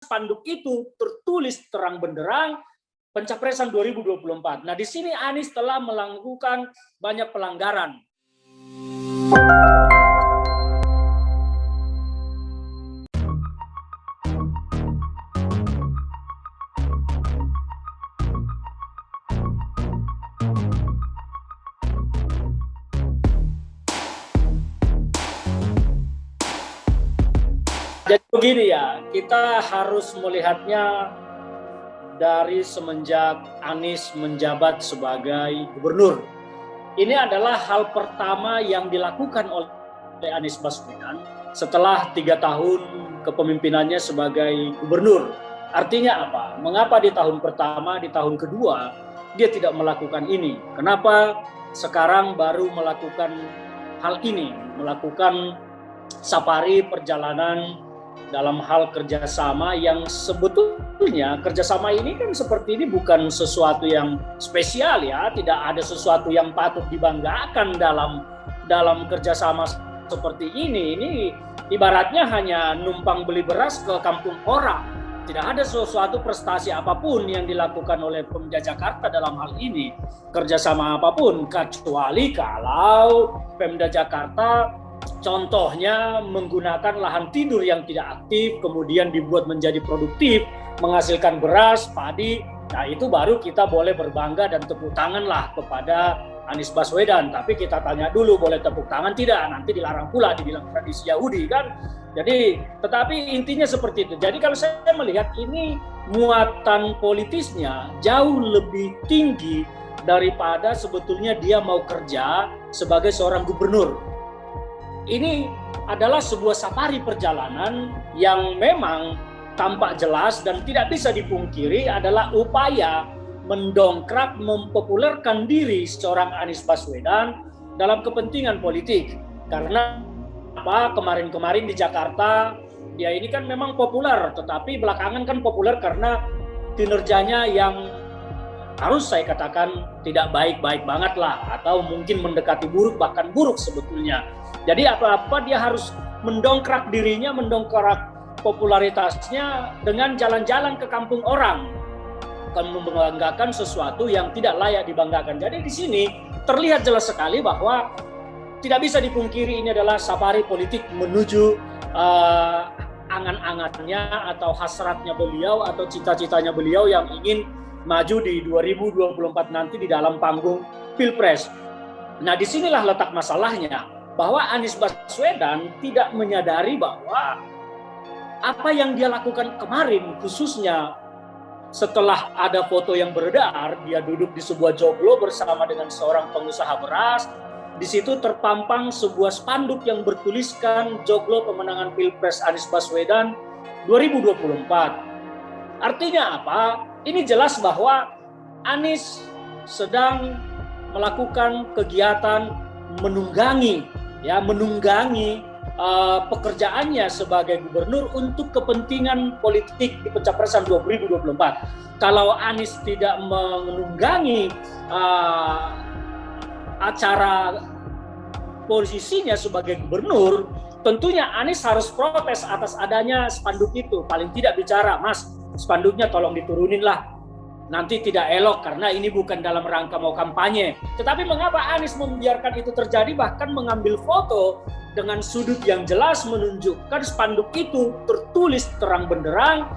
spanduk itu tertulis terang benderang pencapresan 2024. Nah, di sini Anies telah melakukan banyak pelanggaran. Jadi begini ya, kita harus melihatnya dari semenjak Anies menjabat sebagai gubernur. Ini adalah hal pertama yang dilakukan oleh Anies Baswedan setelah 3 tahun kepemimpinannya sebagai gubernur. Artinya apa? Mengapa di tahun pertama, di tahun kedua dia tidak melakukan ini? Kenapa sekarang baru melakukan hal ini? Melakukan safari perjalanan dalam hal kerjasama yang sebetulnya kerjasama ini kan seperti ini bukan sesuatu yang spesial ya, tidak ada sesuatu yang patut dibanggakan dalam kerjasama seperti ini. Ini ibaratnya hanya numpang beli beras ke kampung orang. Tidak ada sesuatu prestasi apapun yang dilakukan oleh Pemda Jakarta dalam hal ini, kerjasama apapun, kecuali kalau Pemda Jakarta contohnya menggunakan lahan tidur yang tidak aktif, kemudian dibuat menjadi produktif, menghasilkan beras, padi. Nah, itu baru kita boleh berbangga dan tepuk tangan lah kepada Anies Baswedan. Tapi kita tanya dulu, boleh tepuk tangan tidak? Nanti dilarang pula, dibilang tradisi Yahudi kan. Jadi, tetapi intinya seperti itu. Jadi kalau saya melihat ini muatan politisnya jauh lebih tinggi daripada sebetulnya dia mau kerja sebagai seorang gubernur. Ini adalah sebuah safari perjalanan yang memang tampak jelas dan tidak bisa dipungkiri adalah upaya mendongkrak, mempopulerkan diri seorang Anies Baswedan dalam kepentingan politik. Karena apa? Kemarin-kemarin di Jakarta dia ini kan memang populer, tetapi belakangan kan populer karena kinerjanya yang harus saya katakan tidak baik-baik banget lah, atau mungkin mendekati buruk, bahkan buruk sebetulnya. Jadi apa-apa dia harus mendongkrak dirinya, mendongkrak popularitasnya dengan jalan-jalan ke kampung orang, akan membanggakan sesuatu yang tidak layak dibanggakan. Jadi di sini terlihat jelas sekali bahwa tidak bisa dipungkiri ini adalah safari politik menuju angan-angannya atau hasratnya beliau atau cita-citanya beliau yang ingin maju di 2024 nanti di dalam panggung Pilpres. Nah, disinilah letak masalahnya, bahwa Anies Baswedan tidak menyadari bahwa apa yang dia lakukan kemarin, khususnya setelah ada foto yang beredar, dia duduk di sebuah joglo bersama dengan seorang pengusaha beras. Di situ terpampang sebuah spanduk yang bertuliskan joglo pemenangan Pilpres Anies Baswedan 2024. Artinya apa? Ini jelas bahwa Anies sedang melakukan kegiatan menunggangi pekerjaannya sebagai gubernur untuk kepentingan politik di pencapresan 2024. Kalau Anies tidak menunggangi acara posisinya sebagai gubernur, tentunya Anies harus protes atas adanya spanduk itu. Paling tidak bicara, Mas, spanduknya tolong diturunin lah, nanti tidak elok karena ini bukan dalam rangka mau kampanye. Tetapi mengapa Anies membiarkan itu terjadi, bahkan mengambil foto dengan sudut yang jelas menunjukkan spanduk itu tertulis terang benderang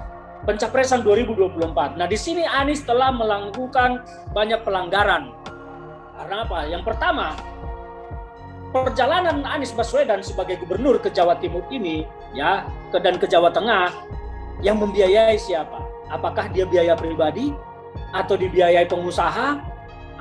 pencapresan 2024. Nah, di sini Anies telah melakukan banyak pelanggaran. Karena apa? Yang pertama, perjalanan Anies Baswedan sebagai gubernur ke Jawa Timur ini dan ke Jawa Tengah, yang membiayai siapa? Apakah dia biaya pribadi, atau dibiayai pengusaha,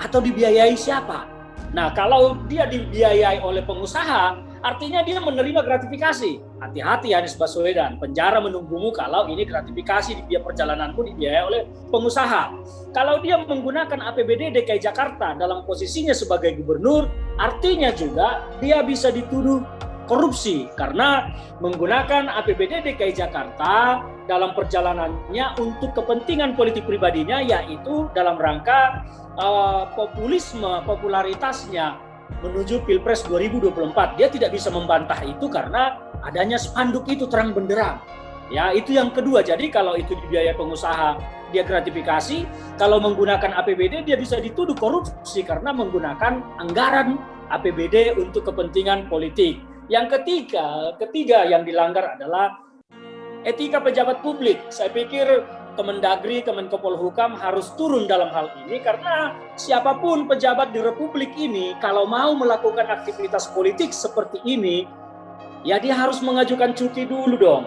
atau dibiayai siapa? Nah, kalau dia dibiayai oleh pengusaha, artinya dia menerima gratifikasi. Hati-hati Anies Baswedan, penjara menunggumu kalau ini gratifikasi di perjalananmu dibiayai oleh pengusaha. Kalau dia menggunakan APBD DKI Jakarta dalam posisinya sebagai gubernur, artinya juga dia bisa dituduh korupsi karena menggunakan APBD DKI Jakarta dalam perjalanannya untuk kepentingan politik pribadinya, yaitu dalam rangka popularitasnya menuju Pilpres 2024. Dia tidak bisa membantah itu karena adanya spanduk itu terang benderang. Ya, itu yang kedua. Jadi kalau itu dibiayai pengusaha, dia gratifikasi. Kalau menggunakan APBD, dia bisa dituduh korupsi karena menggunakan anggaran APBD untuk kepentingan politik. Yang ketiga yang dilanggar adalah etika pejabat publik. Saya pikir Kemendagri, Kemenko Polhukam harus turun dalam hal ini karena siapapun pejabat di Republik ini kalau mau melakukan aktivitas politik seperti ini, ya dia harus mengajukan cuti dulu dong.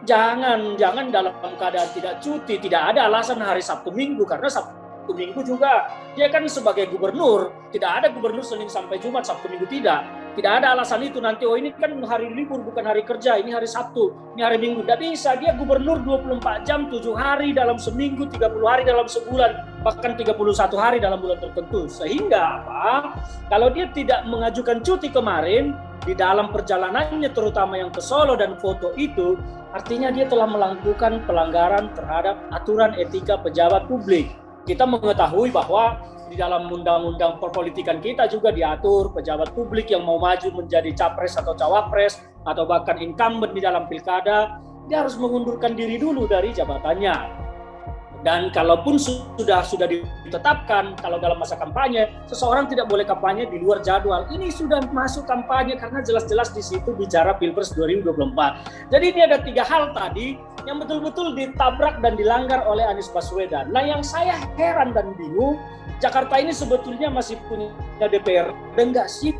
Jangan dalam keadaan tidak cuti, tidak ada alasan hari Sabtu Minggu, karena Sabtu Minggu juga dia kan sebagai gubernur, tidak ada gubernur Senin sampai Jumat, Sabtu Minggu tidak. Tidak ada alasan itu nanti, oh ini kan hari libur bukan hari kerja, ini hari Sabtu, ini hari Minggu. Tidak bisa, dia gubernur 24 jam, 7 hari dalam seminggu, 30 hari dalam sebulan, bahkan 31 hari dalam bulan tertentu. Sehingga apa? Kalau dia tidak mengajukan cuti kemarin, di dalam perjalanannya terutama yang ke Solo dan foto itu, artinya dia telah melakukan pelanggaran terhadap aturan etika pejabat publik. Kita mengetahui bahwa di dalam undang-undang perpolitikan kita juga diatur pejabat publik yang mau maju menjadi capres atau cawapres atau bahkan incumbent di dalam pilkada, dia harus mengundurkan diri dulu dari jabatannya. Dan kalaupun sudah ditetapkan kalau dalam masa kampanye seseorang tidak boleh kampanye di luar jadwal, ini sudah masuk kampanye karena jelas-jelas di situ bicara Pilpres 2024. Jadi ini ada 3 hal tadi yang betul-betul ditabrak dan dilanggar oleh Anies Baswedan. Nah, yang saya heran dan bingung, Jakarta ini sebetulnya masih punya DPRD enggak sih?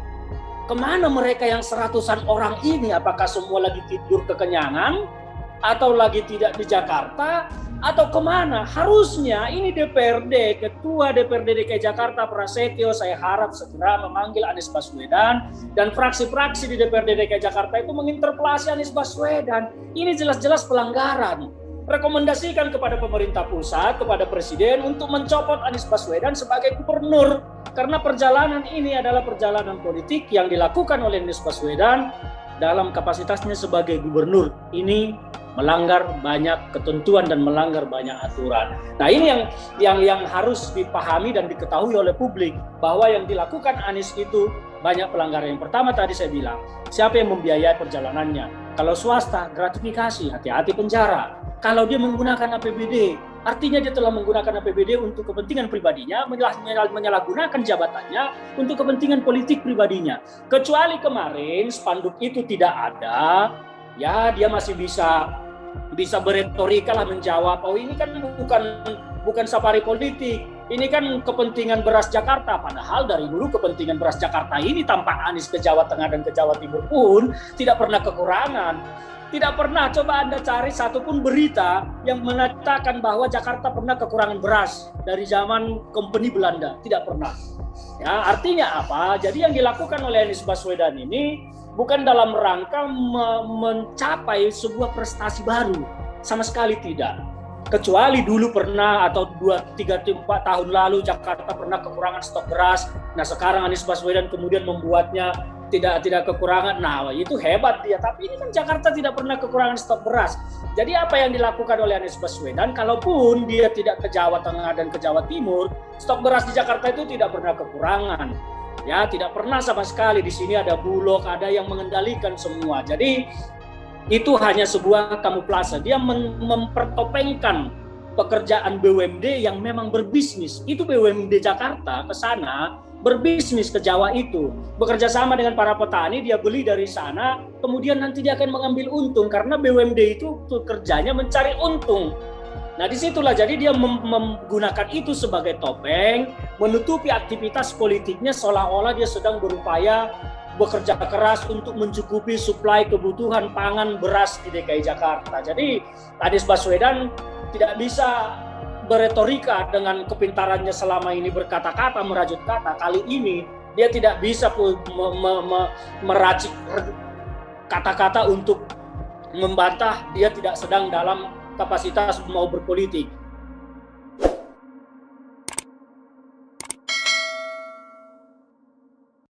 Kemana mereka yang seratusan orang ini? Apakah semua lagi tidur kekenyangan? Atau lagi tidak di Jakarta? Atau kemana? Harusnya ini DPRD, Ketua DPRD DKI Jakarta Prasetyo, saya harap segera memanggil Anies Baswedan dan fraksi-fraksi di DPRD DKI Jakarta itu menginterpelasi Anies Baswedan. Ini jelas-jelas pelanggaran. Rekomendasikan kepada pemerintah pusat, kepada Presiden untuk mencopot Anies Baswedan sebagai gubernur. Karena perjalanan ini adalah perjalanan politik yang dilakukan oleh Anies Baswedan dalam kapasitasnya sebagai gubernur. Ini melanggar banyak ketentuan dan melanggar banyak aturan. Nah, ini yang harus dipahami dan diketahui oleh publik, bahwa yang dilakukan Anies itu banyak pelanggaran. Yang pertama tadi saya bilang, siapa yang membiayai perjalanannya? Kalau swasta, gratifikasi, hati-hati penjara. Kalau dia menggunakan APBD, artinya dia telah menggunakan APBD untuk kepentingan pribadinya, menyalahgunakan jabatannya untuk kepentingan politik pribadinya. Kecuali kemarin spanduk itu tidak ada, ya dia masih bisa beretorika lah menjawab, oh ini kan bukan safari politik, ini kan kepentingan beras Jakarta. Padahal dari dulu kepentingan beras Jakarta ini tanpa Anies ke Jawa Tengah dan ke Jawa Timur pun tidak pernah kekurangan. Tidak pernah, coba Anda cari satupun berita yang mengatakan bahwa Jakarta pernah kekurangan beras dari zaman Kompeni Belanda. Tidak pernah. Ya, artinya apa? Jadi yang dilakukan oleh Anies Baswedan ini bukan dalam rangka mencapai sebuah prestasi baru. Sama sekali tidak. Kecuali dulu pernah atau 2-3 tahun lalu Jakarta pernah kekurangan stok beras. Nah, sekarang Anies Baswedan kemudian membuatnya tidak kekurangan. Nah, itu hebat dia. Tapi ini kan Jakarta tidak pernah kekurangan stok beras. Jadi apa yang dilakukan oleh Anies Baswedan, kalaupun dia tidak ke Jawa Tengah dan ke Jawa Timur, stok beras di Jakarta itu tidak pernah kekurangan. Ya, tidak pernah sama sekali. Di sini ada Bulog, ada yang mengendalikan semua. Jadi itu hanya sebuah kamuflase. Dia mempertopengkan pekerjaan BUMD yang memang berbisnis. Itu BUMD Jakarta ke sana berbisnis ke Jawa itu. Bekerja sama dengan para petani, dia beli dari sana, kemudian nanti dia akan mengambil untung karena BUMD itu kerjanya mencari untung. Nah, disitulah jadi dia menggunakan itu sebagai topeng, menutupi aktivitas politiknya seolah-olah dia sedang berupaya bekerja keras untuk mencukupi suplai kebutuhan pangan beras di DKI Jakarta. Jadi Anies Baswedan tidak bisa beretorika dengan kepintarannya selama ini berkata-kata, merajut kata. Kali ini dia tidak bisa meracik kata-kata untuk membantah dia tidak sedang dalam kapasitas mau berpolitik.